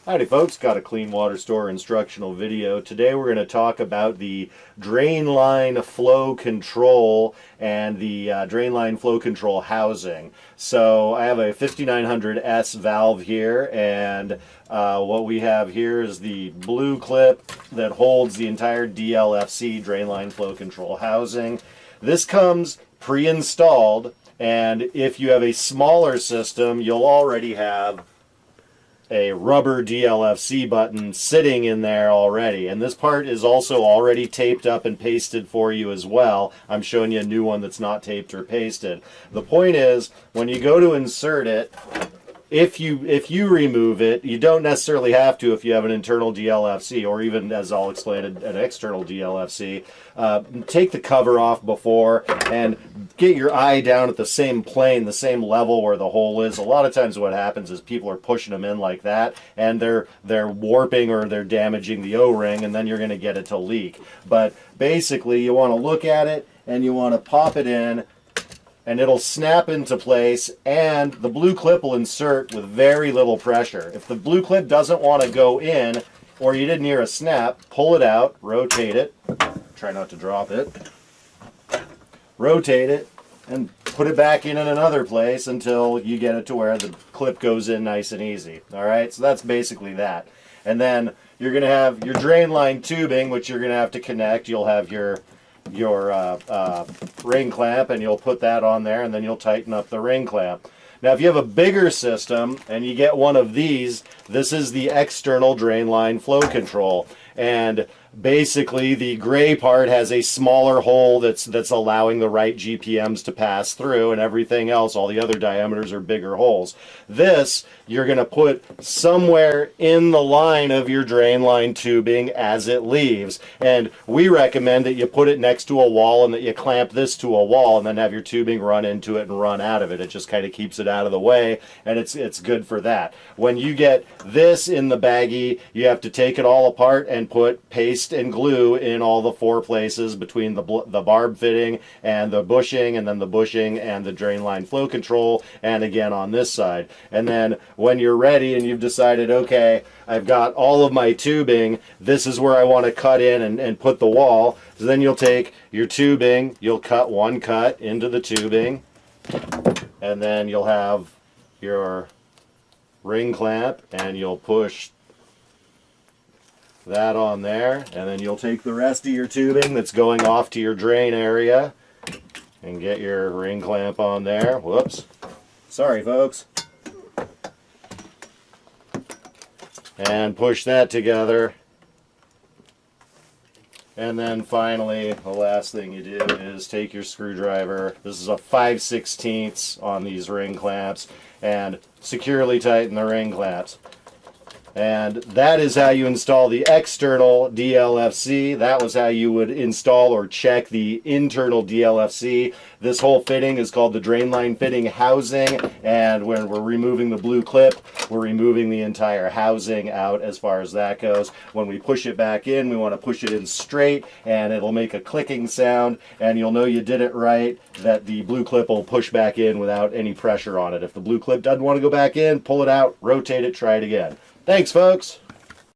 Howdy folks, got a Clean Water Store instructional video. Today we're going to talk about the drain line flow control and the drain line flow control housing. So I have a 5900S valve here, and what we have here is the blue clip that holds the entire DLFC drain line flow control housing. This comes pre-installed, and if you have a smaller system, you'll already have a rubber DLFC button sitting in there already, and this part is also already taped up and pasted for you as well. I'm showing you a new one that's not taped or pasted. The point is, when you go to insert it, if you remove it, you don't necessarily have to if you have an internal DLFC, or even, as I'll explain, an external DLFC. Take the cover off before and get your eye down at the same plane, the same level where the hole is. A lot of times what happens is people are pushing them in like that, and they're warping or they're damaging the O-ring, and then you're going to get it to leak. But basically, you want to look at it and you want to pop it in, and it'll snap into place, and the blue clip will insert with very little pressure. If the blue clip doesn't want to go in, or you didn't hear a snap, pull it out, rotate it, try not to drop it, rotate it, and put it back in another place until you get it to where the clip goes in nice and easy. Alright, so that's basically that. And then you're going to have your drain line tubing, which you're going to have to connect. You'll have your ring clamp, and you'll put that on there, and then you'll tighten up the ring clamp. Now if you have a bigger system and you get one of these, this is the external drain line flow control, and basically the gray part has a smaller hole that's allowing the right GPMs to pass through, and everything else, all the other diameters, are bigger holes. This you're going to put somewhere in the line of your drain line tubing as it leaves, and we recommend that you put it next to a wall and that you clamp this to a wall and then have your tubing run into it and run out of it. It just kind of keeps it out of the way, and it's good for that. When you get this in the baggie, you have to take it all apart and put paste and glue in all the four places between the barb fitting and the bushing, and then the bushing and the drain line flow control, and again on this side. And then when you're ready and you've decided, okay, I've got all of my tubing, this is where I want to cut in and put the wall. So then you'll take your tubing, you'll cut one cut into the tubing, and then you'll have your ring clamp, and you'll push that on there, and then you'll take the rest of your tubing that's going off to your drain area and get your ring clamp on there. Whoops. Sorry, folks. And push that together. And then finally, the last thing you do is take your screwdriver. This is a 5/16 on these ring clamps, and securely tighten the ring clamps. And that is how you install the external DLFC. That was how you would install or check the internal DLFC. This whole fitting is called the drain line fitting housing, and when we're removing the blue clip, we're removing the entire housing out as far as that goes. When we push it back in, we want to push it in straight, and it'll make a clicking sound, and you'll know you did it right, that the blue clip will push back in without any pressure on it. If the blue clip doesn't want to go back in, pull it out, rotate it, try it again. Thanks, folks.